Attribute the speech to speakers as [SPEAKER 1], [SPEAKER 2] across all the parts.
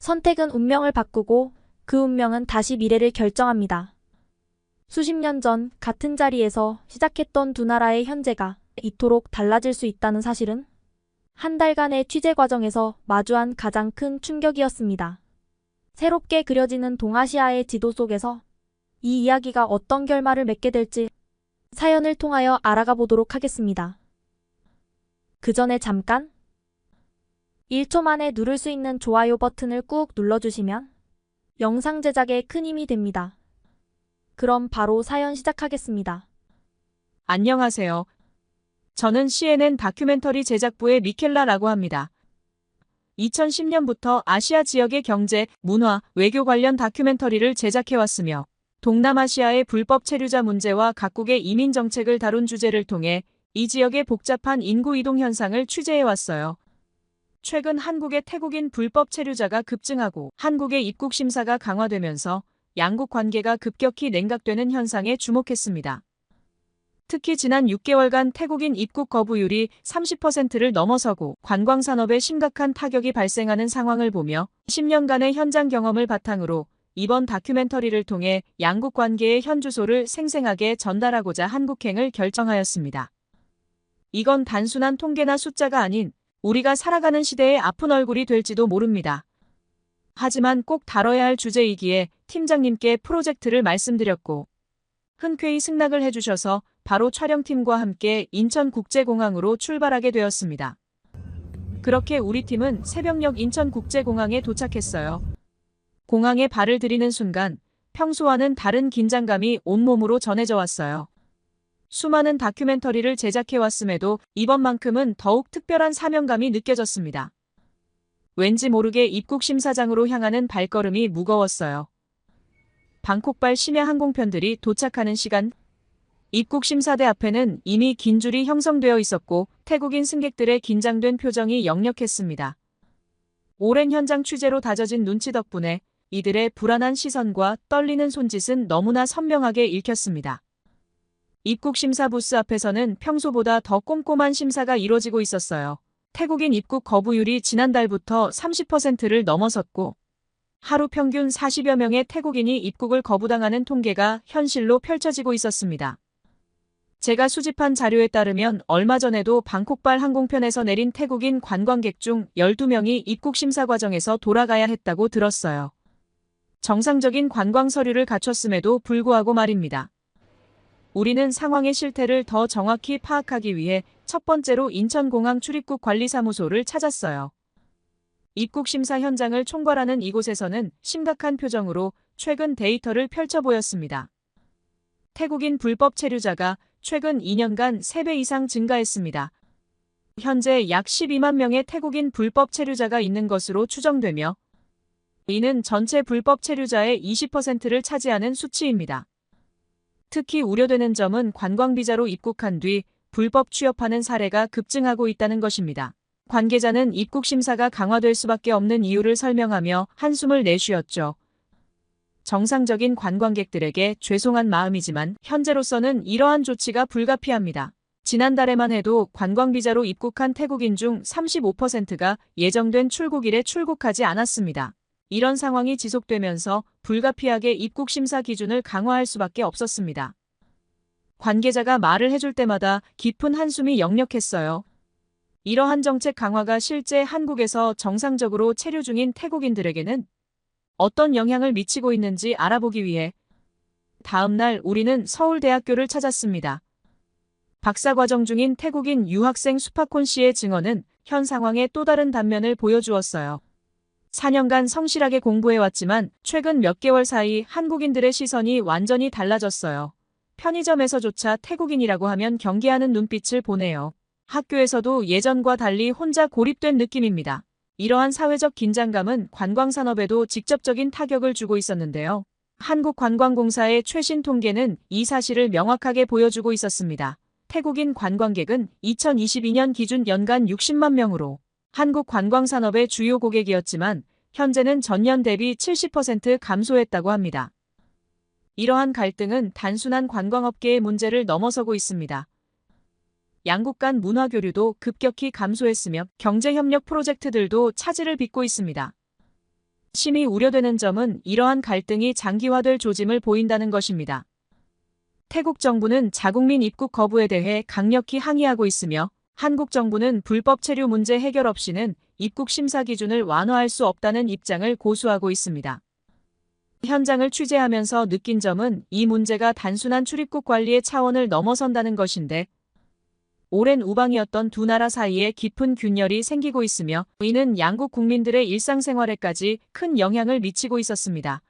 [SPEAKER 1] 선택은 운명을 바꾸고 그 운명은 다시 미래를 결정합니다. 수십 년 전 같은 자리에서 시작했던 두 나라의 현재가 이토록 달라질 수 있다는 사실은 한 달간의 취재 과정에서 마주한 가장 큰 충격이었습니다. 새롭게 그려지는 동아시아의 지도 속에서 이 이야기가 어떤 결말을 맺게 될지 사연을 통하여 알아가 보도록 하겠습니다. 그 전에 잠깐 1초 만에 누를 수 있는 좋아요 버튼을 꾹 눌러주시면 영상 제작에 큰 힘이 됩니다. 그럼 바로 사연 시작하겠습니다.
[SPEAKER 2] 안녕하세요. 저는 CNN 다큐멘터리 제작부의 미켈라라고 합니다. 2010년부터 아시아 지역의 경제, 문화, 외교 관련 다큐멘터리를 제작해왔으며 동남아시아의 불법 체류자 문제와 각국의 이민 정책을 다룬 주제를 통해 이 지역의 복잡한 인구 이동 현상을 취재해왔어요. 최근 한국의 태국인 불법 체류자가 급증하고 한국의 입국 심사가 강화되면서 양국 관계가 급격히 냉각되는 현상에 주목했습니다. 특히 지난 6개월간 태국인 입국 거부율이 30%를 넘어서고 관광산업에 심각한 타격이 발생하는 상황을 보며 10년간의 현장 경험을 바탕으로 이번 다큐멘터리를 통해 양국 관계의 현주소를 생생하게 전달하고자 한국행을 결정하였습니다. 이건 단순한 통계나 숫자가 아닌 우리가 살아가는 시대의 아픈 얼굴이 될지도 모릅니다. 하지만 꼭 다뤄야 할 주제이기에 팀장님께 프로젝트를 말씀드렸고 흔쾌히 승낙을 해주셔서 바로 촬영팀과 함께 인천국제공항으로 출발하게 되었습니다. 그렇게 우리 팀은 새벽녘 인천국제공항에 도착했어요. 공항에 발을 들이는 순간 평소와는 다른 긴장감이 온몸으로 전해져 왔어요. 수많은 다큐멘터리를 제작해왔음에도 이번만큼은 더욱 특별한 사명감이 느껴졌습니다. 왠지 모르게 입국심사장으로 향하는 발걸음이 무거웠어요. 방콕발 심야 항공편들이 도착하는 시간, 입국심사대 앞에는 이미 긴 줄이 형성되어 있었고 태국인 승객들의 긴장된 표정이 역력했습니다. 오랜 현장 취재로 다져진 눈치 덕분에 이들의 불안한 시선과 떨리는 손짓은 너무나 선명하게 읽혔습니다. 입국심사 부스 앞에서는 평소보다 더 꼼꼼한 심사가 이뤄지고 있었어요. 태국인 입국 거부율이 지난달부터 30%를 넘어섰고 하루 평균 40여 명의 태국인이 입국을 거부당하는 통계가 현실로 펼쳐지고 있었습니다. 제가 수집한 자료에 따르면 얼마 전에도 방콕발 항공편에서 내린 태국인 관광객 중 12명이 입국 심사 과정에서 돌아가야 했다고 들었어요. 정상적인 관광 서류를 갖췄음에도 불구하고 말입니다. 우리는 상황의 실태를 더 정확히 파악하기 위해 첫 번째로 인천공항 출입국 관리사무소를 찾았어요. 입국 심사 현장을 총괄하는 이곳에서는 심각한 표정으로 최근 데이터를 펼쳐 보였습니다. 태국인 불법 체류자가 최근 2년간 3배 이상 증가했습니다. 현재 약 12만 명의 태국인 불법 체류자가 있는 것으로 추정되며 이는 전체 불법 체류자의 20%를 차지하는 수치입니다. 특히 우려되는 점은 관광비자로 입국한 뒤 불법 취업하는 사례가 급증하고 있다는 것입니다. 관계자는 입국 심사가 강화될 수밖에 없는 이유를 설명하며 한숨을 내쉬었죠. 정상적인 관광객들에게 죄송한 마음이지만 현재로서는 이러한 조치가 불가피합니다. 지난달에만 해도 관광비자로 입국한 태국인 중 35%가 예정된 출국일에 출국하지 않았습니다. 이런 상황이 지속되면서 불가피하게 입국 심사 기준을 강화할 수밖에 없었습니다. 관계자가 말을 해줄 때마다 깊은 한숨이 역력했어요. 이러한 정책 강화가 실제 한국에서 정상적으로 체류 중인 태국인들에게는 어떤 영향을 미치고 있는지 알아보기 위해 다음 날 우리는 서울대학교를 찾았습니다. 박사과정 중인 태국인 유학생 수파콘 씨의 증언은 현 상황의 또 다른 단면을 보여주었어요. 4년간 성실하게 공부해왔지만 최근 몇 개월 사이 한국인들의 시선이 완전히 달라졌어요. 편의점에서조차 태국인이라고 하면 경계하는 눈빛을 보내요. 학교에서도 예전과 달리 혼자 고립된 느낌입니다. 이러한 사회적 긴장감은 관광산업에도 직접적인 타격을 주고 있었는데요. 한국관광공사의 최신 통계는 이 사실을 명확하게 보여주고 있었습니다. 태국인 관광객은 2022년 기준 연간 60만 명으로 한국 관광산업의 주요 고객이었지만 현재는 전년 대비 70% 감소했다고 합니다. 이러한 갈등은 단순한 관광업계의 문제를 넘어서고 있습니다. 양국 간 문화교류도 급격히 감소했으며 경제협력 프로젝트들도 차질을 빚고 있습니다. 심히 우려되는 점은 이러한 갈등이 장기화될 조짐을 보인다는 것입니다. 태국 정부는 자국민 입국 거부에 대해 강력히 항의하고 있으며 한국 정부는 불법 체류 문제 해결 없이는 입국 심사 기준을 완화할 수 없다는 입장을 고수하고 있습니다. 현장을 취재하면서 느낀 점은 이 문제가 단순한 출입국 관리의 차원을 넘어선다는 것인데 오랜 우방이었던 두 나라 사이에 깊은 균열이 생기고 있으며 이는 양국 국민들의 일상생활에까지 큰 영향을 미치고 있었습니다.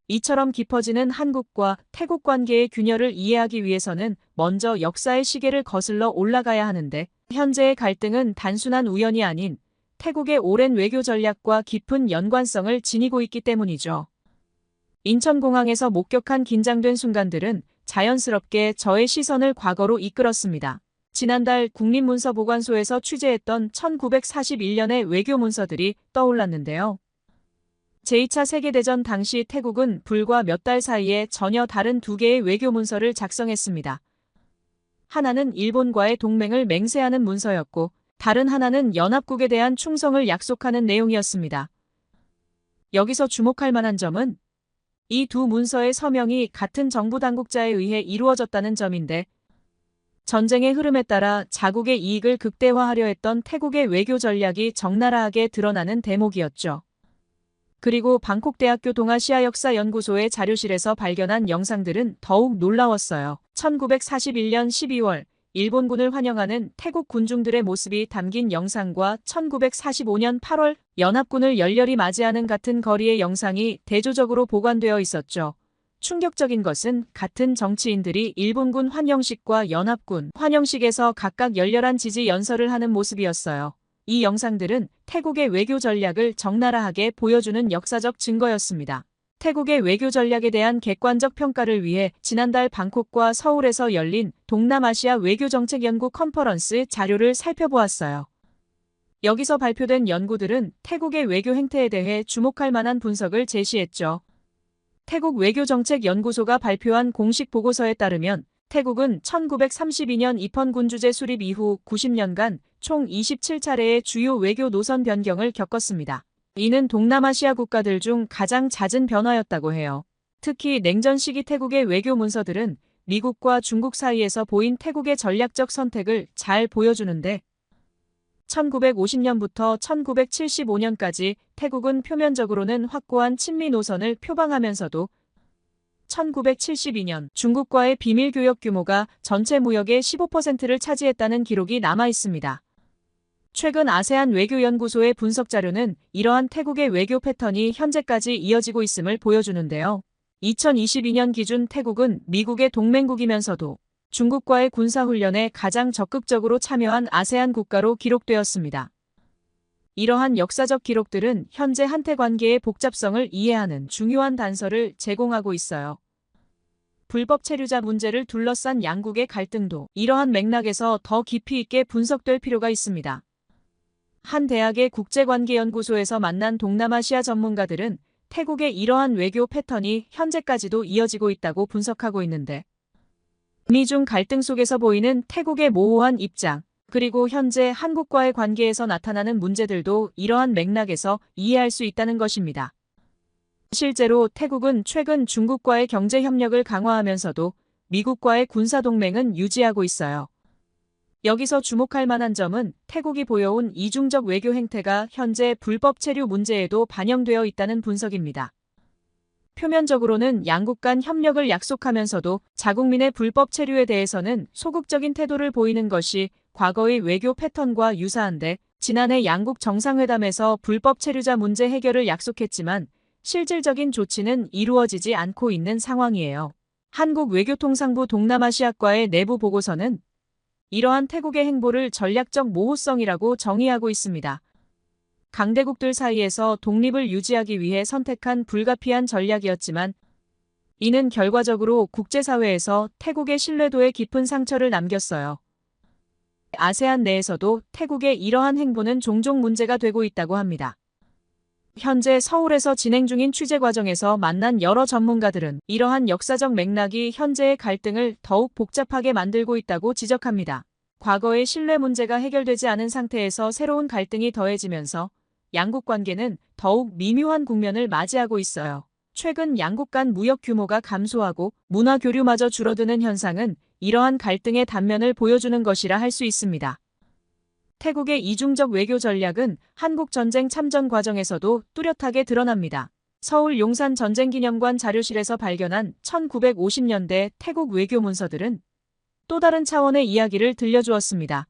[SPEAKER 2] 이처럼 깊어지는 한국과 태국 관계의 균열을 이해하기 위해서는 먼저 역사의 시계를 거슬러 올라가야 하는데 현재의 갈등은 단순한 우연이 아닌 태국의 오랜 외교 전략과 깊은 연관성을 지니고 있기 때문이죠. 인천공항에서 목격한 긴장된 순간들은 자연스럽게 저의 시선을 과거로 이끌었습니다. 지난달 국립문서보관소에서 취재했던 1941년의 외교 문서들이 떠올랐는데요. 제2차 세계대전 당시 태국은 불과 몇 달 사이에 전혀 다른 두 개의 외교 문서를 작성했습니다. 하나는 일본과의 동맹을 맹세하는 문서였고 다른 하나는 연합국에 대한 충성을 약속하는 내용이었습니다. 여기서 주목할 만한 점은 이 두 문서의 서명이 같은 정부 당국자에 의해 이루어졌다는 점인데 전쟁의 흐름에 따라 자국의 이익을 극대화하려 했던 태국의 외교 전략이 적나라하게 드러나는 대목이었죠. 그리고 방콕대학교 동아시아역사연구소의 자료실에서 발견한 영상들은 더욱 놀라웠어요. 1941년 12월 일본군을 환영하는 태국 군중들의 모습이 담긴 영상과 1945년 8월 연합군을 열렬히 맞이하는 같은 거리의 영상이 대조적으로 보관되어 있었죠. 충격적인 것은 같은 정치인들이 일본군 환영식과 연합군 환영식에서 각각 열렬한 지지 연설을 하는 모습이었어요. 이 영상들은 태국의 외교 전략을 적나라하게 보여주는 역사적 증거였습니다. 태국의 외교 전략에 대한 객관적 평가를 위해 지난달 방콕과 서울에서 열린 동남아시아 외교정책연구 컨퍼런스 자료를 살펴보았어요. 여기서 발표된 연구들은 태국의 외교 행태에 대해 주목할 만한 분석을 제시했죠. 태국 외교정책연구소가 발표한 공식 보고서에 따르면 태국은 1932년 입헌군주제 수립 이후 90년간 총 27차례의 주요 외교 노선 변경을 겪었습니다. 이는 동남아시아 국가들 중 가장 잦은 변화였다고 해요. 특히 냉전 시기 태국의 외교 문서들은 미국과 중국 사이에서 보인 태국의 전략적 선택을 잘 보여주는데 1950년부터 1975년까지 태국은 표면적으로는 확고한 친미 노선을 표방하면서도 1972년 중국과의 비밀 교역 규모가 전체 무역의 15%를 차지했다는 기록이 남아 있습니다. 최근 아세안 외교연구소의 분석 자료는 이러한 태국의 외교 패턴이 현재까지 이어지고 있음을 보여주는데요. 2022년 기준 태국은 미국의 동맹국이면서도 중국과의 군사훈련에 가장 적극적으로 참여한 아세안 국가로 기록되었습니다. 이러한 역사적 기록들은 현재 한태 관계의 복잡성을 이해하는 중요한 단서를 제공하고 있어요. 불법 체류자 문제를 둘러싼 양국의 갈등도 이러한 맥락에서 더 깊이 있게 분석될 필요가 있습니다. 한 대학의 국제관계연구소에서 만난 동남아시아 전문가들은 태국의 이러한 외교 패턴이 현재까지도 이어지고 있다고 분석하고 있는데 미중 갈등 속에서 보이는 태국의 모호한 입장, 그리고 현재 한국과의 관계에서 나타나는 문제들도 이러한 맥락에서 이해할 수 있다는 것입니다. 실제로 태국은 최근 중국과의 경제 협력을 강화하면서도 미국과의 군사동맹은 유지하고 있어요. 여기서 주목할 만한 점은 태국이 보여온 이중적 외교 행태가 현재 불법 체류 문제에도 반영되어 있다는 분석입니다. 표면적으로는 양국 간 협력을 약속하면서도 자국민의 불법 체류에 대해서는 소극적인 태도를 보이는 것이 과거의 외교 패턴과 유사한데 지난해 양국 정상회담에서 불법 체류자 문제 해결을 약속했지만 실질적인 조치는 이루어지지 않고 있는 상황이에요. 한국 외교통상부 동남아시아과의 내부 보고서는 이러한 태국의 행보를 전략적 모호성이라고 정의하고 있습니다. 강대국들 사이에서 독립을 유지하기 위해 선택한 불가피한 전략이었지만 이는 결과적으로 국제사회에서 태국의 신뢰도에 깊은 상처를 남겼어요. 아세안 내에서도 태국의 이러한 행보는 종종 문제가 되고 있다고 합니다. 현재 서울에서 진행 중인 취재 과정에서 만난 여러 전문가들은 이러한 역사적 맥락이 현재의 갈등을 더욱 복잡하게 만들고 있다고 지적합니다. 과거의 신뢰 문제가 해결되지 않은 상태에서 새로운 갈등이 더해지면서 양국 관계는 더욱 미묘한 국면을 맞이하고 있어요. 최근 양국 간 무역 규모가 감소하고 문화 교류마저 줄어드는 현상은 이러한 갈등의 단면을 보여주는 것이라 할 수 있습니다. 태국의 이중적 외교 전략은 한국 전쟁 참전 과정에서도 뚜렷하게 드러납니다. 서울 용산 전쟁기념관 자료실에서 발견한 1950년대 태국 외교 문서들은 또 다른 차원의 이야기를 들려주었습니다.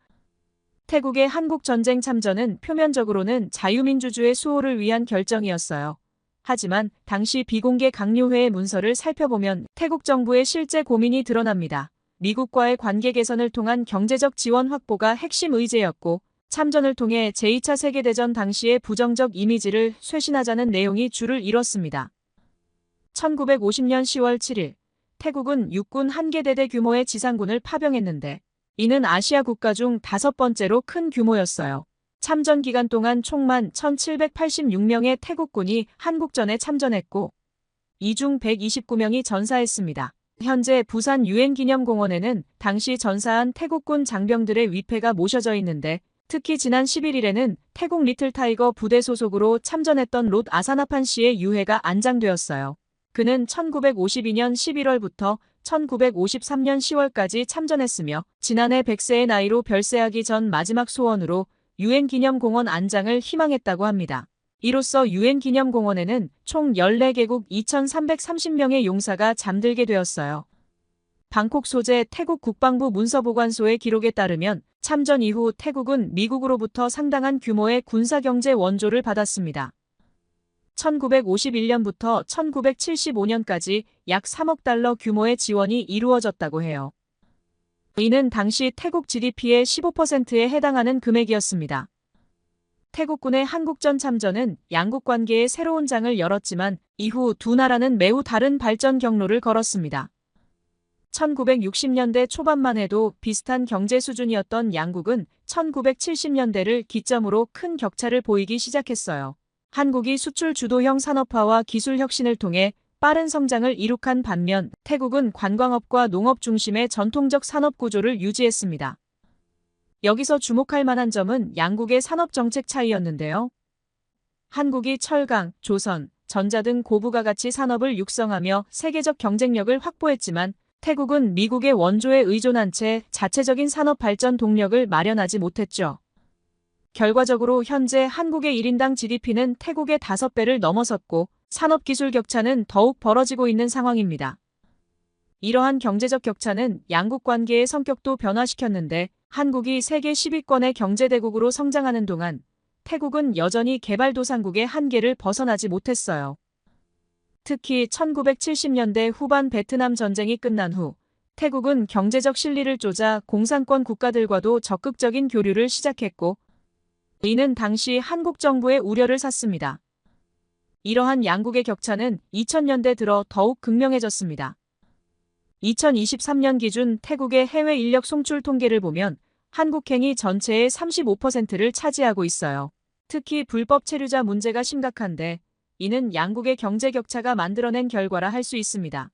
[SPEAKER 2] 태국의 한국 전쟁 참전은 표면적으로는 자유민주주의 수호를 위한 결정이었어요. 하지만 당시 비공개 강요회의 문서를 살펴보면 태국 정부의 실제 고민이 드러납니다. 미국과의 관계 개선을 통한 경제적 지원 확보가 핵심 의제였고 참전을 통해 제2차 세계대전 당시의 부정적 이미지를 쇄신하자는 내용이 줄을 이뤘습니다. 1950년 10월 7일 태국은 육군 한개대대 규모의 지상군을 파병했는데 이는 아시아 국가 중 5번째로 큰 규모였어요. 참전 기간 동안 총만 1786명의 태국군이 한국전에 참전했고 이 중 129명이 전사했습니다. 현재 부산 유엔기념공원에는 당시 전사한 태국군 장병들의 위패가 모셔져 있는데 특히 지난 11일에는 태국 리틀타이거 부대 소속으로 참전했던 롯 아사나판 씨의 유해가 안장되었어요. 그는 1952년 11월부터 1953년 10월까지 참전했으며 지난해 100세의 나이로 별세하기 전 마지막 소원으로 유엔기념공원 안장을 희망했다고 합니다. 이로써 유엔기념공원에는 총 14개국 2,330명의 용사가 잠들게 되었어요. 방콕 소재 태국 국방부 문서보관소의 기록에 따르면 참전 이후 태국은 미국으로부터 상당한 규모의 군사경제 원조를 받았습니다. 1951년부터 1975년까지 약 3억 달러 규모의 지원이 이루어졌다고 해요. 이는 당시 태국 GDP의 15%에 해당하는 금액이었습니다. 태국군의 한국전 참전은 양국 관계에 새로운 장을 열었지만 이후 두 나라는 매우 다른 발전 경로를 걸었습니다. 1960년대 초반만 해도 비슷한 경제 수준이었던 양국은 1970년대를 기점으로 큰 격차를 보이기 시작했어요. 한국이 수출 주도형 산업화와 기술 혁신을 통해 빠른 성장을 이룩한 반면 태국은 관광업과 농업 중심의 전통적 산업 구조를 유지했습니다. 여기서 주목할 만한 점은 양국의 산업 정책 차이였는데요. 한국이 철강, 조선, 전자 등 고부가 가치 산업을 육성하며 세계적 경쟁력을 확보했지만 태국은 미국의 원조에 의존한 채 자체적인 산업 발전 동력을 마련하지 못했죠. 결과적으로 현재 한국의 1인당 GDP는 태국의 5배를 넘어섰고 산업기술 격차는 더욱 벌어지고 있는 상황입니다. 이러한 경제적 격차는 양국 관계의 성격도 변화시켰는데 한국이 세계 10위권의 경제대국으로 성장하는 동안 태국은 여전히 개발도상국의 한계를 벗어나지 못했어요. 특히 1970년대 후반 베트남 전쟁이 끝난 후 태국은 경제적 실리를 쫓아 공산권 국가들과도 적극적인 교류를 시작했고 이는 당시 한국 정부의 우려를 샀습니다. 이러한 양국의 격차는 2000년대 들어 더욱 극명해졌습니다. 2023년 기준 태국의 해외 인력 송출 통계를 보면 한국행이 전체의 35%를 차지하고 있어요. 특히 불법 체류자 문제가 심각한데 이는 양국의 경제 격차가 만들어낸 결과라 할 수 있습니다.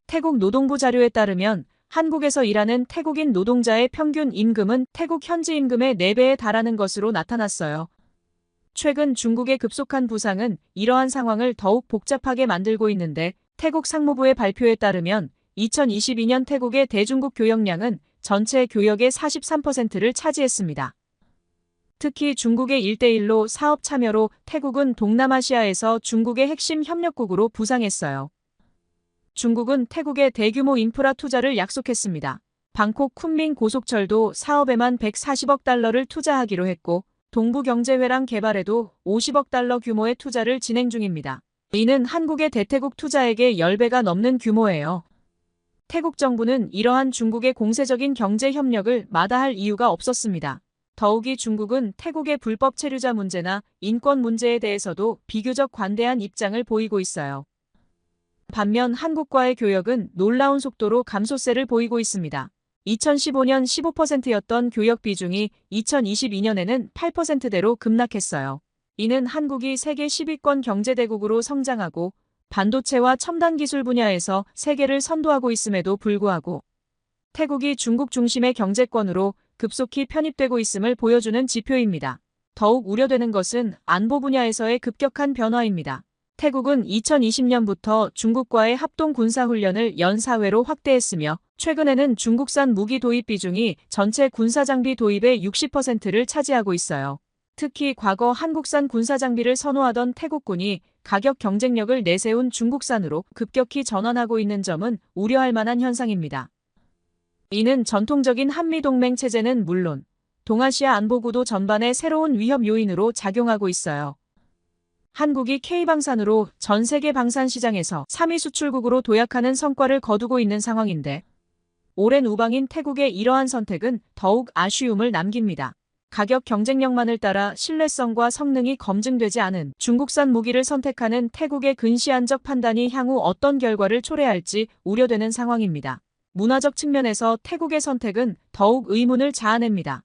[SPEAKER 2] 태국 노동부 자료에 따르면 한국에서 일하는 태국인 노동자의 평균 임금은 태국 현지 임금의 4배에 달하는 것으로 나타났어요. 최근 중국의 급속한 부상은 이러한 상황을 더욱 복잡하게 만들고 있는데 태국 상무부의 발표에 따르면 2022년 태국의 대중국 교역량은 전체 교역의 43%를 차지했습니다. 특히 중국의 1대1로 사업 참여로 태국은 동남아시아에서 중국의 핵심 협력국으로 부상했어요. 중국은 태국의 대규모 인프라 투자를 약속했습니다. 방콕 쿤밍 고속철도 사업에만 140억 달러를 투자하기로 했고 동부경제회랑 개발에도 50억 달러 규모의 투자를 진행 중입니다. 이는 한국의 대태국 투자액의 10배가 넘는 규모예요. 태국 정부는 이러한 중국의 공세적인 경제 협력을 마다할 이유가 없었습니다. 더욱이 중국은 태국의 불법 체류자 문제나 인권 문제에 대해서도 비교적 관대한 입장을 보이고 있어요. 반면 한국과의 교역은 놀라운 속도로 감소세를 보이고 있습니다. 2015년 15%였던 교역 비중이 2022년에는 8%대로 급락했어요. 이는 한국이 세계 10위권 경제대국으로 성장하고 반도체와 첨단 기술 분야에서 세계를 선도하고 있음에도 불구하고 태국이 중국 중심의 경제권으로 급속히 편입되고 있음을 보여주는 지표입니다. 더욱 우려되는 것은 안보 분야에서의 급격한 변화입니다. 태국은 2020년부터 중국과의 합동 군사훈련을 연 4회로 확대했으며 최근에는 중국산 무기 도입 비중이 전체 군사장비 도입의 60%를 차지하고 있어요. 특히 과거 한국산 군사장비를 선호하던 태국군이 가격 경쟁력을 내세운 중국산으로 급격히 전환하고 있는 점은 우려할 만한 현상입니다. 이는 전통적인 한미동맹 체제는 물론 동아시아 안보구도 전반에 새로운 위협 요인으로 작용하고 있어요. 한국이 K방산으로 전 세계 방산 시장에서 3위 수출국으로 도약하는 성과를 거두고 있는 상황인데 오랜 우방인 태국의 이러한 선택은 더욱 아쉬움을 남깁니다. 가격 경쟁력만을 따라 신뢰성과 성능이 검증되지 않은 중국산 무기를 선택하는 태국의 근시안적 판단이 향후 어떤 결과를 초래할지 우려되는 상황입니다. 문화적 측면에서 태국의 선택은 더욱 의문을 자아냅니다.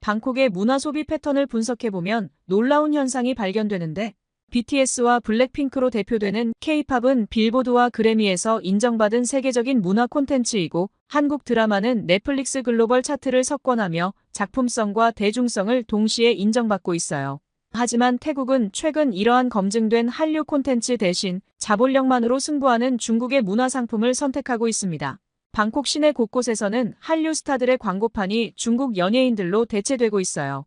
[SPEAKER 2] 방콕의 문화 소비 패턴을 분석해보면 놀라운 현상이 발견되는데 BTS와 블랙핑크로 대표되는 K-팝은 빌보드와 그래미에서 인정받은 세계적인 문화 콘텐츠이고 한국 드라마는 넷플릭스 글로벌 차트를 석권하며 작품성과 대중성을 동시에 인정받고 있어요. 하지만 태국은 최근 이러한 검증된 한류 콘텐츠 대신 자본력만으로 승부하는 중국의 문화 상품을 선택하고 있습니다. 방콕 시내 곳곳에서는 한류 스타들의 광고판이 중국 연예인들로 대체되고 있어요.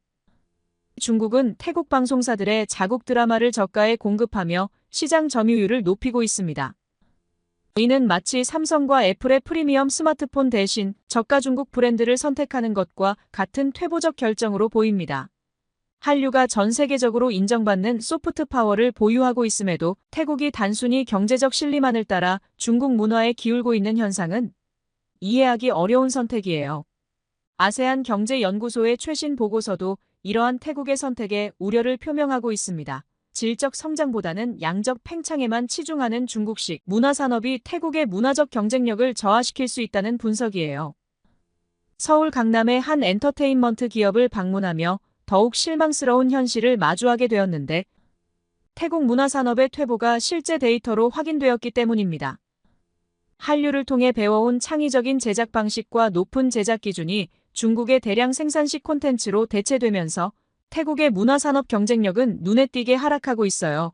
[SPEAKER 2] 중국은 태국 방송사들의 자국 드라마를 저가에 공급하며 시장 점유율을 높이고 있습니다. 이는 마치 삼성과 애플의 프리미엄 스마트폰 대신 저가 중국 브랜드를 선택하는 것과 같은 퇴보적 결정으로 보입니다. 한류가 전 세계적으로 인정받는 소프트 파워를 보유하고 있음에도 태국이 단순히 경제적 실리만을 따라 중국 문화에 기울고 있는 현상은 이해하기 어려운 선택이에요. 아세안 경제연구소의 최신 보고서도 이러한 태국의 선택에 우려를 표명하고 있습니다. 질적 성장보다는 양적 팽창에만 치중하는 중국식 문화산업이 태국의 문화적 경쟁력을 저하시킬 수 있다는 분석이에요. 서울 강남의 한 엔터테인먼트 기업을 방문하며 더욱 실망스러운 현실을 마주하게 되었는데 태국 문화산업의 퇴보가 실제 데이터로 확인되었기 때문입니다. 한류를 통해 배워온 창의적인 제작 방식과 높은 제작 기준이 중국의 대량 생산식 콘텐츠로 대체되면서 태국의 문화산업 경쟁력은 눈에 띄게 하락하고 있어요.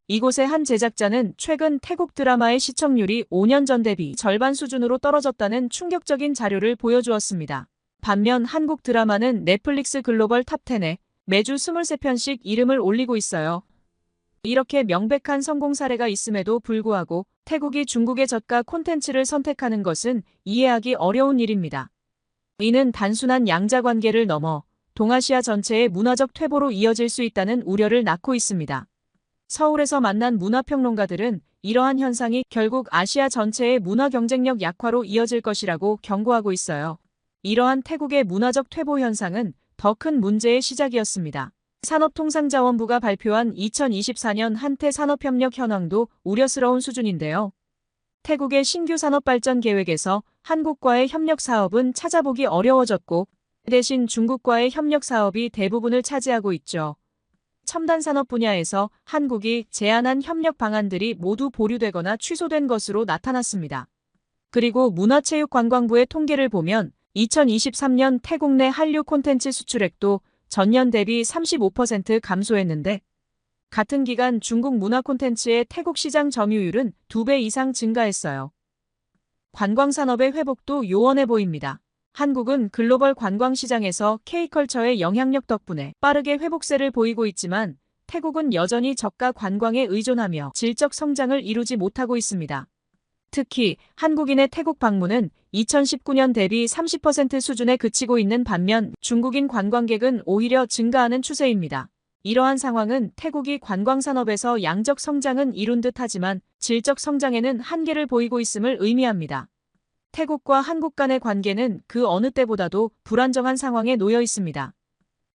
[SPEAKER 2] 이곳의 한 제작자는 최근 태국 드라마의 시청률이 5년 전 대비 절반 수준으로 떨어졌다는 충격적인 자료를 보여주었습니다. 반면 한국 드라마는 넷플릭스 글로벌 탑10에 매주 23편씩 이름을 올리고 있어요. 이렇게 명백한 성공 사례가 있음에도 불구하고 태국이 중국의 저가 콘텐츠를 선택하는 것은 이해하기 어려운 일입니다. 이는 단순한 양자 관계를 넘어 동아시아 전체의 문화적 퇴보로 이어질 수 있다는 우려를 낳고 있습니다. 서울에서 만난 문화평론가들은 이러한 현상이 결국 아시아 전체의 문화 경쟁력 약화로 이어질 것이라고 경고하고 있어요. 이러한 태국의 문화적 퇴보 현상은 더 큰 문제의 시작이었습니다. 산업통상자원부가 발표한 2024년 한태 산업협력 현황도 우려스러운 수준인데요. 태국의 신규 산업발전 계획에서 한국과의 협력 사업은 찾아보기 어려워졌고 대신 중국과의 협력 사업이 대부분을 차지하고 있죠. 첨단 산업 분야에서 한국이 제안한 협력 방안들이 모두 보류되거나 취소된 것으로 나타났습니다. 그리고 문화체육관광부의 통계를 보면 2023년 태국 내 한류 콘텐츠 수출액도 전년 대비 35% 감소했는데 같은 기간 중국 문화 콘텐츠의 태국 시장 점유율은 2배 이상 증가했어요. 관광산업의 회복도 요원해 보입니다. 한국은 글로벌 관광 시장에서 K컬처의 영향력 덕분에 빠르게 회복세를 보이고 있지만 태국은 여전히 저가 관광에 의존하며 질적 성장을 이루지 못하고 있습니다. 특히 한국인의 태국 방문은 2019년 대비 30% 수준에 그치고 있는 반면 중국인 관광객은 오히려 증가하는 추세입니다. 이러한 상황은 태국이 관광산업에서 양적 성장은 이룬 듯 하지만 질적 성장에는 한계를 보이고 있음을 의미합니다. 태국과 한국 간의 관계는 그 어느 때보다도 불안정한 상황에 놓여 있습니다.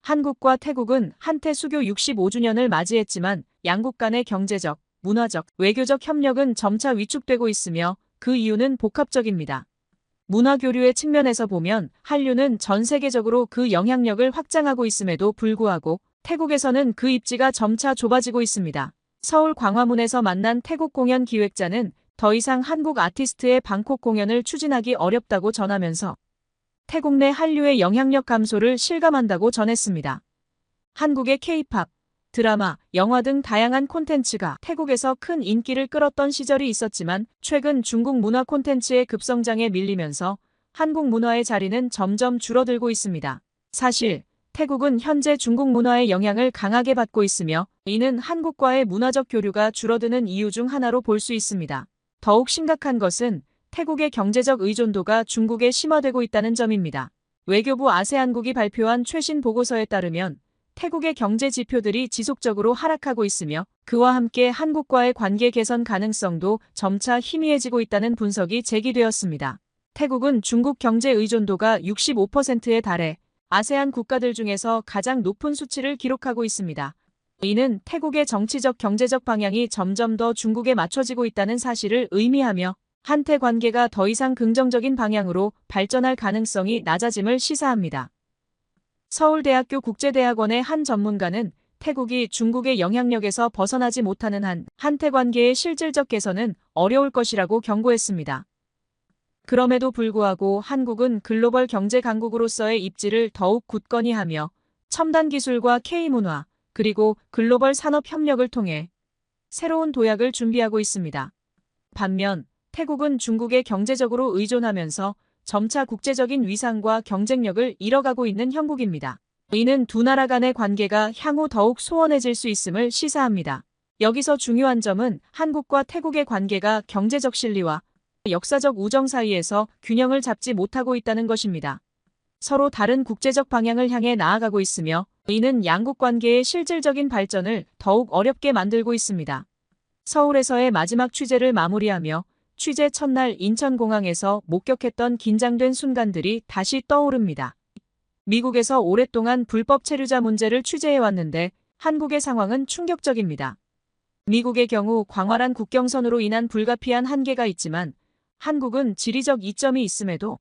[SPEAKER 2] 한국과 태국은 한태 수교 65주년을 맞이했지만 양국 간의 경제적, 문화적, 외교적 협력은 점차 위축되고 있으며 그 이유는 복합적입니다. 문화교류의 측면에서 보면 한류는 전 세계적으로 그 영향력을 확장하고 있음에도 불구하고 태국에서는 그 입지가 점차 좁아지고 있습니다. 서울 광화문에서 만난 태국 공연 기획자는 더 이상 한국 아티스트의 방콕 공연을 추진하기 어렵다고 전하면서 태국 내 한류의 영향력 감소를 실감한다고 전했습니다. 한국의 K-팝, 드라마, 영화 등 다양한 콘텐츠가 태국에서 큰 인기를 끌었던 시절이 있었지만 최근 중국 문화 콘텐츠의 급성장에 밀리면서 한국 문화의 자리는 점점 줄어들고 있습니다. 사실 태국은 현재 중국 문화의 영향을 강하게 받고 있으며 이는 한국과의 문화적 교류가 줄어드는 이유 중 하나로 볼 수 있습니다. 더욱 심각한 것은 태국의 경제적 의존도가 중국에 심화되고 있다는 점입니다. 외교부 아세안국이 발표한 최신 보고서에 따르면 태국의 경제 지표들이 지속적으로 하락하고 있으며 그와 함께 한국과의 관계 개선 가능성도 점차 희미해지고 있다는 분석이 제기되었습니다. 태국은 중국 경제 의존도가 65%에 달해 아세안 국가들 중에서 가장 높은 수치를 기록하고 있습니다. 이는 태국의 정치적 경제적 방향이 점점 더 중국에 맞춰지고 있다는 사실을 의미하며 한태 관계가 더 이상 긍정적인 방향으로 발전할 가능성이 낮아짐을 시사합니다. 서울대학교 국제대학원의 한 전문가는 태국이 중국의 영향력에서 벗어나지 못하는 한 한태 관계의 실질적 개선은 어려울 것이라고 경고했습니다. 그럼에도 불구하고 한국은 글로벌 경제 강국으로서의 입지를 더욱 굳건히 하며 첨단 기술과 K문화, 그리고 글로벌 산업 협력을 통해 새로운 도약을 준비하고 있습니다. 반면 태국은 중국에 경제적으로 의존하면서 점차 국제적인 위상과 경쟁력을 잃어가고 있는 형국입니다. 이는 두 나라 간의 관계가 향후 더욱 소원해질 수 있음을 시사합니다. 여기서 중요한 점은 한국과 태국의 관계가 경제적 실리와 역사적 우정 사이에서 균형을 잡지 못하고 있다는 것입니다. 서로 다른 국제적 방향을 향해 나아가고 있으며 이는 양국 관계의 실질적인 발전을 더욱 어렵게 만들고 있습니다. 서울에서의 마지막 취재를 마무리하며 취재 첫날 인천공항에서 목격했던 긴장된 순간들이 다시 떠오릅니다. 미국에서 오랫동안 불법 체류자 문제를 취재해왔는데 한국의 상황은 충격적입니다. 미국의 경우 광활한 국경선으로 인한 불가피한 한계가 있지만 한국은 지리적 이점이 있음에도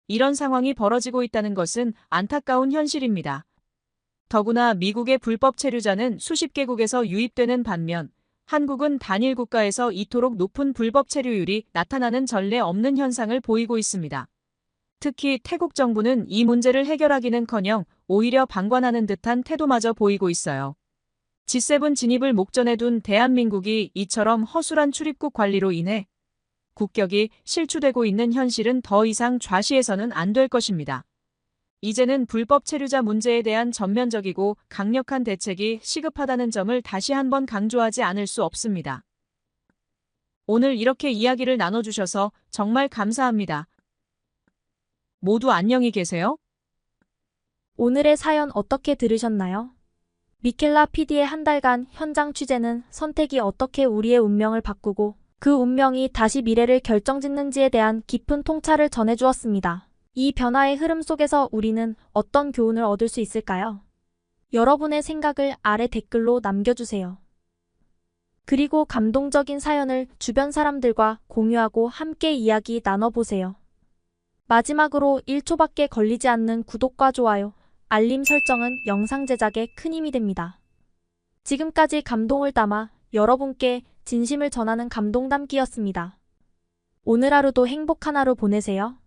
[SPEAKER 2] 이런 상황이 벌어지고 있다는 것은 안타까운 현실입니다. 더구나 미국의 불법 체류자는 수십 개국에서 유입되는 반면 한국은 단일 국가에서 이토록 높은 불법 체류율이 나타나는 전례 없는 현상을 보이고 있습니다. 특히 태국 정부는 이 문제를 해결하기는커녕 오히려 방관하는 듯한 태도마저 보이고 있어요. G7 진입을 목전에 둔 대한민국이 이처럼 허술한 출입국 관리로 인해 국격이 실추되고 있는 현실은 더 이상 좌시해서는 안 될 것입니다. 이제는 불법 체류자 문제에 대한 전면적이고 강력한 대책이 시급하다는 점을 다시 한번 강조하지 않을 수 없습니다. 오늘 이렇게 이야기를 나눠주셔서 정말 감사합니다. 모두 안녕히 계세요.
[SPEAKER 1] 오늘의 사연 어떻게 들으셨나요? 미켈라 PD의 한 달간 현장 취재는 선택이 어떻게 우리의 운명을 바꾸고 그 운명이 다시 미래를 결정짓는지에 대한 깊은 통찰을 전해주었습니다. 이 변화의 흐름 속에서 우리는 어떤 교훈을 얻을 수 있을까요? 여러분의 생각을 아래 댓글로 남겨주세요. 그리고 감동적인 사연을 주변 사람들과 공유하고 함께 이야기 나눠보세요. 마지막으로 1초밖에 걸리지 않는 구독과 좋아요, 알림 설정은 영상 제작에 큰 힘이 됩니다. 지금까지 감동을 담아 여러분께 진심을 전하는 감동 담기였습니다. 오늘 하루도 행복한 하루 보내세요.